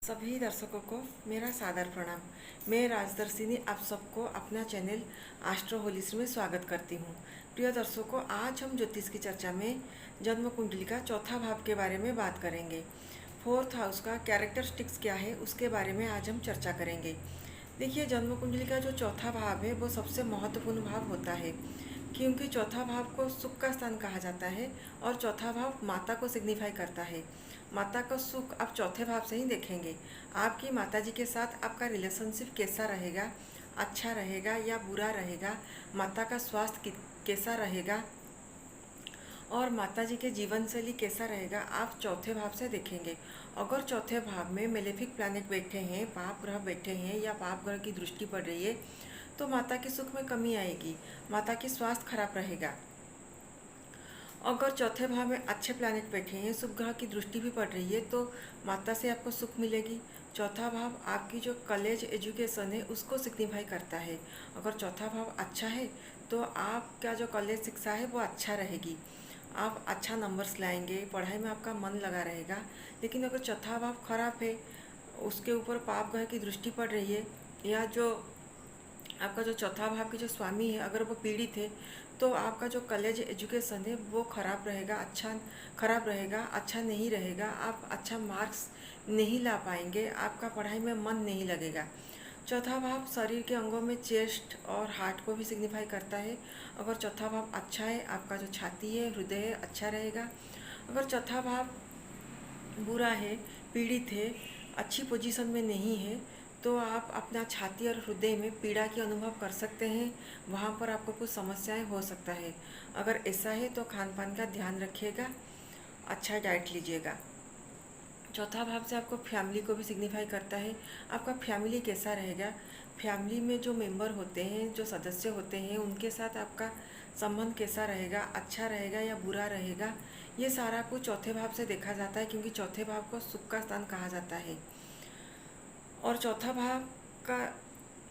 सभी दर्शकों को मेरा सादर प्रणाम। मैं राजदर्शिनी आप सबको अपना चैनल एस्ट्रो होलिस्ट में स्वागत करती हूँ। प्रिय दर्शकों, आज हम ज्योतिष की चर्चा में जन्म कुंडली का चौथा भाव के बारे में बात करेंगे। फोर्थ हाउस का कैरेक्टरिस्टिक्स क्या है उसके बारे में आज हम चर्चा करेंगे। देखिए, जन्म कुंडली का जो चौथा भाव है वो सबसे महत्वपूर्ण भाव होता है, क्योंकि चौथा भाव को सुख का स्थान कहा जाता है और चौथा भाव माता को सिग्निफाई करता है। माता का सुख आप चौथे भाव से ही देखेंगे। आपकी माता जी के साथ आपका रिलेशनशिप कैसा रहेगा, अच्छा रहेगा या बुरा रहेगा, माता का स्वास्थ्य कैसा रहेगा और माता जी के जीवन शैली कैसा रहेगा, आप चौथे भाव से देखेंगे। अगर चौथे भाव में मेलेफिक प्लैनेट बैठे हैं, पाप ग्रह बैठे हैं या पाप ग्रह की दृष्टि पड़ रही है तो माता के सुख में कमी आएगी, माता की स्वास्थ्य खराब रहेगा। अगर चौथे भाव में अच्छे प्लैनेट बैठे हैं, शुभ ग्रह की दृष्टि भी पड़ रही है तो माता से आपको सुख मिलेगी। चौथा भाव आपकी जो कॉलेज एजुकेशन है उसको सिग्निफाई करता है। अगर चौथा भाव अच्छा है तो आपका जो कॉलेज शिक्षा है वो अच्छा रहेगी, आप अच्छा नंबर्स लाएंगे, पढ़ाई में आपका मन लगा रहेगा। लेकिन अगर चौथा भाव खराब है, उसके ऊपर पाप ग्रह की दृष्टि पड़ रही है या जो आपका जो चौथा भाव के जो स्वामी है अगर वो पीड़ित है तो आपका जो कॉलेज एजुकेशन है वो खराब रहेगा, अच्छा नहीं रहेगा, आप अच्छा मार्क्स नहीं ला पाएंगे, आपका पढ़ाई में मन नहीं लगेगा। चौथा भाव शरीर के अंगों में चेस्ट और हार्ट को भी सिग्निफाई करता है। अगर चौथा भाव अच्छा है, आपका जो छाती है, हृदय है, अच्छा रहेगा। अगर चौथा भाव बुरा है, पीड़ित है, अच्छी पोजीशन में नहीं है तो आप अपना छाती और हृदय में पीड़ा की अनुभव कर सकते हैं, वहाँ पर आपको कुछ समस्याएं हो सकता है। अगर ऐसा है तो खान पान का ध्यान रखिएगा, अच्छा डाइट लीजिएगा। चौथा भाव से आपको फैमिली को भी सिग्निफाई करता है, आपका फैमिली कैसा रहेगा, फैमिली में जो मेंबर होते हैं, जो सदस्य होते हैं, उनके साथ आपका संबंध कैसा रहेगा, अच्छा रहेगा या बुरा रहेगा, ये सारा कुछ चौथे भाव से देखा जाता है, क्योंकि चौथे भाव को सुख का स्थान कहा जाता है। और चौथा भाव का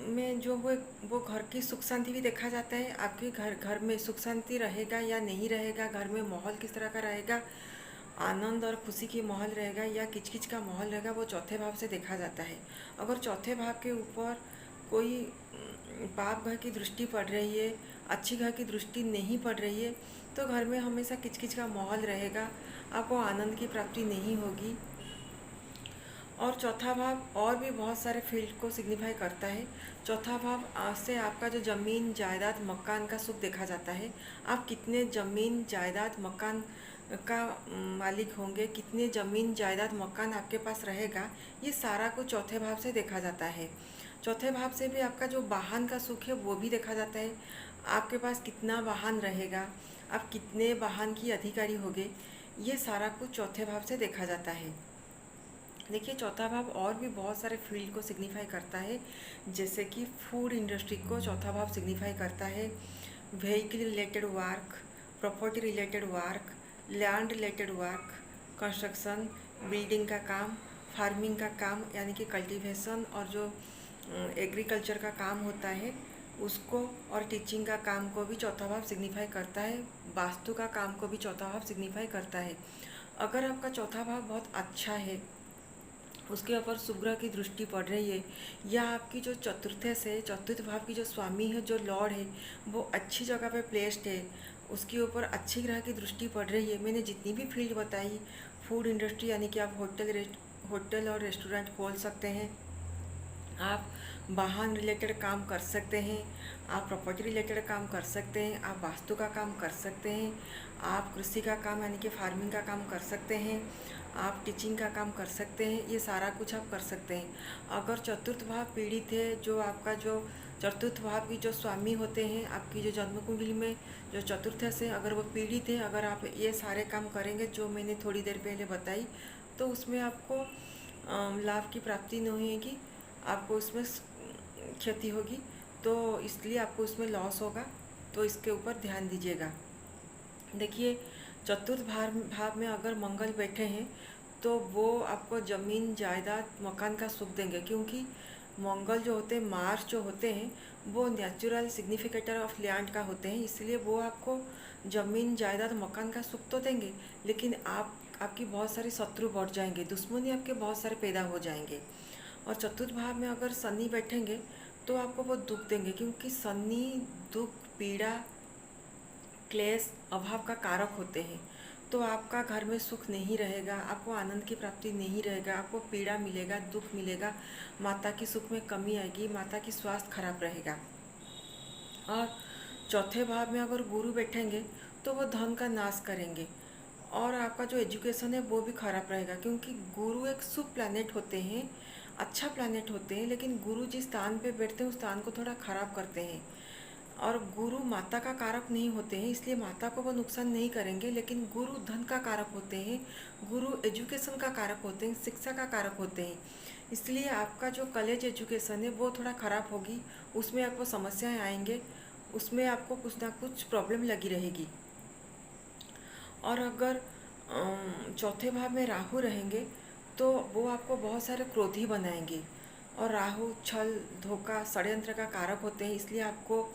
में जो वो घर की सुख शांति भी देखा जाता है। आपके घर में सुख शांति रहेगा या नहीं रहेगा, घर में माहौल किस तरह का रहेगा, आनंद और खुशी की माहौल रहेगा या किचकिच का माहौल रहेगा, वो चौथे भाव से देखा जाता है। अगर चौथे भाव के ऊपर कोई पाप ग्रह की दृष्टि पड़ रही है, अच्छी ग्रह की दृष्टि नहीं पड़ रही है तो घर में हमेशा किचकिच का माहौल रहेगा, आपको आनंद की प्राप्ति नहीं होगी। और चौथा भाव और भी बहुत सारे फील्ड को सिग्निफाई करता है। चौथा भाव से आपका जो ज़मीन जायदाद मकान का सुख देखा जाता है। आप कितने ज़मीन जायदाद मकान का मालिक होंगे, कितने ज़मीन जायदाद मकान आपके पास रहेगा, ये सारा कुछ चौथे भाव से देखा जाता है। चौथे भाव से भी आपका जो वाहन का सुख है वो भी देखा जाता है। आपके पास कितना वाहन रहेगा, आप कितने वाहन की अधिकारी होंगे, ये सारा कुछ चौथे भाव से देखा जाता है। देखिए, चौथा भाव और भी बहुत सारे फील्ड को सिग्निफाई करता है, जैसे कि फूड इंडस्ट्री को चौथा भाव सिग्निफाई करता है, vehicle related work, property related work, land related work, construction, building का काम, फार्मिंग का काम यानी कि कल्टीवेशन और जो एग्रीकल्चर का काम होता है उसको, और टीचिंग का काम को भी चौथा भाव सिग्निफाई करता है। वास्तु का काम को भी चौथा भाव सिग्निफाई करता है। अगर आपका चौथा भाव बहुत अच्छा है, उसके ऊपर शुभ ग्रह की दृष्टि पड़ रही है, या आपकी जो चतुर्थ भाव की जो स्वामी है, जो लॉर्ड है, वो अच्छी जगह पे प्लेस्ड है, उसके ऊपर अच्छी ग्रह की दृष्टि पड़ रही है। मैंने जितनी भी फील्ड बताई, फूड इंडस्ट्री यानी कि आप होटल और रेस्टोरेंट खोल सकते हैं, आप वाहन रिलेटेड काम कर सकते हैं, आप प्रॉपर्टी रिलेटेड काम कर सकते हैं, आप वास्तु का काम कर सकते हैं, आप कृषि का काम यानी कि फार्मिंग का काम कर सकते हैं, आप टीचिंग का काम कर सकते हैं, ये सारा कुछ आप कर सकते हैं। अगर चतुर्थ भाव पीड़ित है, जो आपका जो चतुर्थ भाव की जो स्वामी होते हैं, आपकी जो जन्म कुंडली में जो चतुर्थ से अगर वो पीड़ित है, अगर आप ये सारे काम करेंगे जो मैंने थोड़ी देर पहले बताई, तो उसमें आपको लाभ की प्राप्ति नहीं होगी, आपको उसमें क्षति होगी, तो इसलिए आपको उसमें लॉस होगा, तो इसके ऊपर ध्यान दीजिएगा। देखिए, चतुर्थ भाव में अगर मंगल बैठे हैं तो वो आपको ज़मीन जायदाद मकान का सुख देंगे, क्योंकि मंगल जो होते हैं, मार्स जो होते हैं, वो नेचुरल सिग्निफिकेटर ऑफ लैंड का होते हैं, इसलिए वो आपको ज़मीन जायदाद मकान का सुख तो देंगे, लेकिन आप आपकी बहुत सारे शत्रु बढ़ जाएंगे, दुश्मनी आपके बहुत सारे पैदा हो जाएंगे। और चतुर्थ भाव में अगर शनि बैठेंगे तो आपको बहुत दुख देंगे, क्योंकि शनि दुख, पीड़ा, क्लेश, अभाव का कारक होते हैं। तो आपका घर में सुख नहीं रहेगा, आपको आनंद की प्राप्ति नहीं रहेगा, आपको पीड़ा मिलेगा, दुख मिलेगा, माता की सुख में कमी आएगी, माता की स्वास्थ्य खराब रहेगा। और चौथे भाव में अगर गुरु बैठेंगे तो वो धन का नाश करेंगे, और आपका जो एजुकेशन है वो भी खराब रहेगा, क्योंकि गुरु एक शुभ प्लैनेट होते हैं, अच्छा प्लैनेट होते हैं, लेकिन गुरु जिस स्थान पे बैठते हैं उस स्थान को थोड़ा खराब करते हैं। और गुरु माता का कारक नहीं होते हैं, इसलिए माता को वो नुकसान नहीं करेंगे, लेकिन गुरु धन का कारक होते हैं, गुरु एजुकेशन का कारक होते हैं, शिक्षा का कारक होते हैं। इसलिए आपका जो कॉलेज एजुकेशन है वो थोड़ा ख़राब होगी, उसमें आपको समस्याएं आएंगे, उसमें आपको कुछ ना कुछ प्रॉब्लम लगी रहेगी। और अगर चौथे भाव में राहु रहेंगे तो वो आपको बहुत सारे क्रोधी बनाएंगे। और राहु छल, धोखा, षड्यंत्र का कारक होते हैं, इसलिए आपको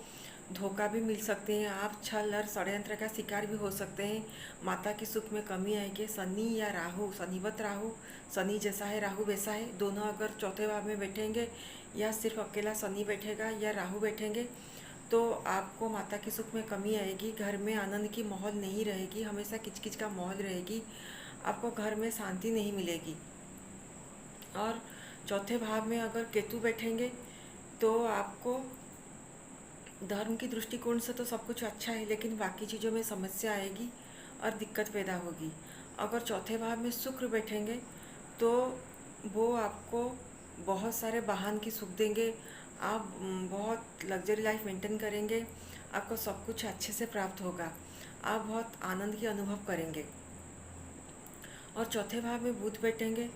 धोखा भी मिल सकते हैं, आप छल और षड्यंत्र का शिकार भी हो सकते हैं, माता की सुख में कमी आएगी। शनि या राहु, शनिवत राहु, शनि जैसा है राहु वैसा है, दोनों अगर चौथे भाव में बैठेंगे या सिर्फ अकेला शनि बैठेगा या राहु बैठेंगे तो आपको माता की सुख में कमी आएगी, घर में आनंद की माहौल नहीं रहेगी, हमेशा किचकिच का माहौल रहेगी, आपको घर में शांति नहीं मिलेगी। और चौथे भाव में अगर केतु बैठेंगे तो आपको धर्म की दृष्टिकोण से तो सब कुछ अच्छा है, लेकिन बाकी चीज़ों में समस्या आएगी और दिक्कत पैदा होगी। अगर चौथे भाव में शुक्र बैठेंगे तो वो आपको बहुत सारे वाहन की सुख देंगे, आप बहुत लग्जरी लाइफ मेंटेन करेंगे, आपको सब कुछ अच्छे से प्राप्त होगा, आप बहुत आनंद की अनुभव करेंगे। और चौथे भाव में बुध बैठेंगे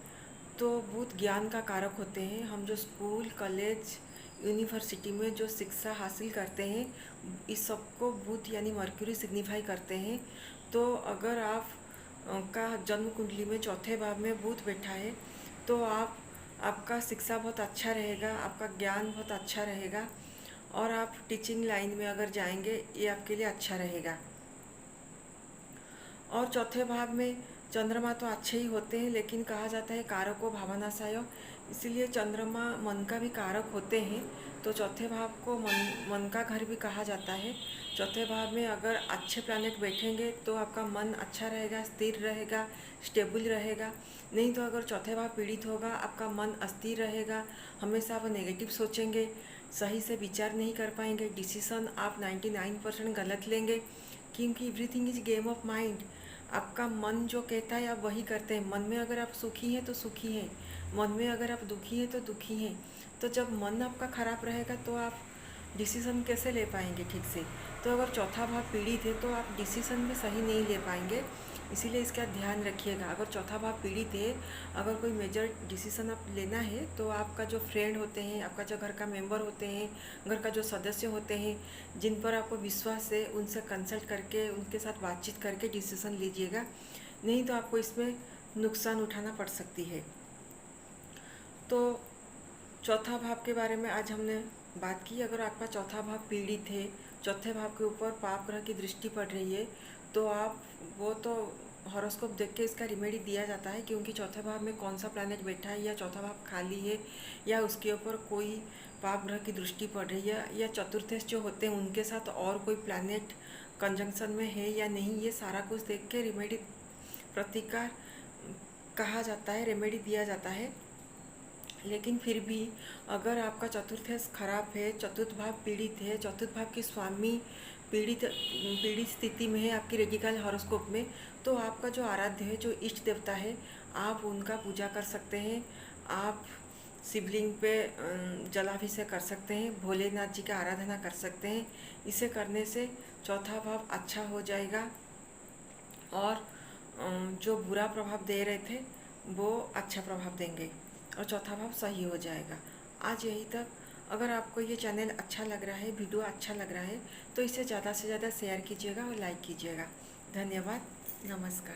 तो बुध ज्ञान का कारक होते हैं, हम जो स्कूल, कॉलेज, यूनिवर्सिटी में जो शिक्षा हासिल करते हैं इस सबको बुध यानी मर्क्यूरी सिग्निफाई करते हैं। तो अगर आप का जन्म कुंडली में चौथे भाव में बुध बैठा है तो आपका शिक्षा बहुत अच्छा रहेगा, आपका ज्ञान बहुत अच्छा रहेगा, और आप टीचिंग लाइन में अगर जाएंगे ये आपके लिए अच्छा रहेगा। और चौथे भाव में चंद्रमा तो अच्छे ही होते हैं, लेकिन कहा जाता है कारको भावनाशय, इसीलिए चंद्रमा मन का भी कारक होते हैं, तो चौथे भाव को मन का घर भी कहा जाता है। चौथे भाव में अगर अच्छे प्लैनेट बैठेंगे तो आपका मन अच्छा रहेगा, स्थिर रहेगा, स्टेबल रहेगा। नहीं तो अगर चौथे भाव पीड़ित होगा, आपका मन अस्थिर रहेगा, हमेशा आप नेगेटिव सोचेंगे, सही से विचार नहीं कर पाएंगे, डिसीजन आप 99% गलत लेंगे, क्योंकि everything is game of mind. आपका मन जो कहता है आप वही करते हैं। मन में अगर आप सुखी हैं तो सुखी हैं, मन में अगर आप दुखी हैं तो दुखी हैं। तो जब मन आपका खराब रहेगा तो आप डिसीज़न कैसे ले पाएंगे ठीक से। तो अगर चौथा भाव पीड़ित है तो आप डिसीज़न भी सही नहीं ले पाएंगे, इसीलिए इसका ध्यान रखिएगा। अगर चौथा भाव पीड़ित है, अगर कोई मेजर डिसीज़न आप लेना है तो आपका जो फ्रेंड होते हैं, आपका जो घर का मेंबर होते हैं, घर का जो सदस्य होते हैं, जिन पर आपको विश्वास है, उनसे कंसल्ट करके, उनके साथ बातचीत करके डिसीज़न लीजिएगा, नहीं तो आपको इसमें नुकसान उठाना पड़ सकती है। तो चौथा भाव के बारे में आज हमने बात की। अगर आपका चौथा भाव पीड़ित है, चौथे भाव के ऊपर पाप ग्रह की दृष्टि पड़ रही है, तो आप वो तो हॉरोस्कोप देख के इसका रिमेडी दिया जाता है, क्योंकि चौथे भाव में कौन सा प्लैनेट बैठा है, या चौथा भाव खाली है, या उसके ऊपर कोई पाप ग्रह की दृष्टि पड़ रही है, या चतुर्थेश जो होते हैं उनके साथ और कोई प्लैनेट कंजंक्शन में है या नहीं, ये सारा कुछ देख के रिमेडी, प्रतिकार कहा जाता है, रेमेडी दिया जाता है। लेकिन फिर भी अगर आपका चतुर्थेश खराब है, चतुर्थ भाव पीड़ित है, चतुर्थ भाव के स्वामी पीड़ित स्थिति में है आपकी रेडिकल हॉरोस्कोप में, तो आपका जो आराध्य है, जो इष्ट देवता है, आप उनका पूजा कर सकते हैं, आप शिवलिंग पे जलाभिषेक कर सकते हैं, भोलेनाथ जी का आराधना कर सकते हैं। इसे करने से चौथा भाव अच्छा हो जाएगा और जो बुरा प्रभाव दे रहे थे वो अच्छा प्रभाव देंगे और चौथा भाव सही हो जाएगा। आज यही तक। अगर आपको ये चैनल अच्छा लग रहा है, वीडियो अच्छा लग रहा है, तो इसे ज़्यादा से ज़्यादा शेयर कीजिएगा और लाइक कीजिएगा। धन्यवाद। नमस्कार।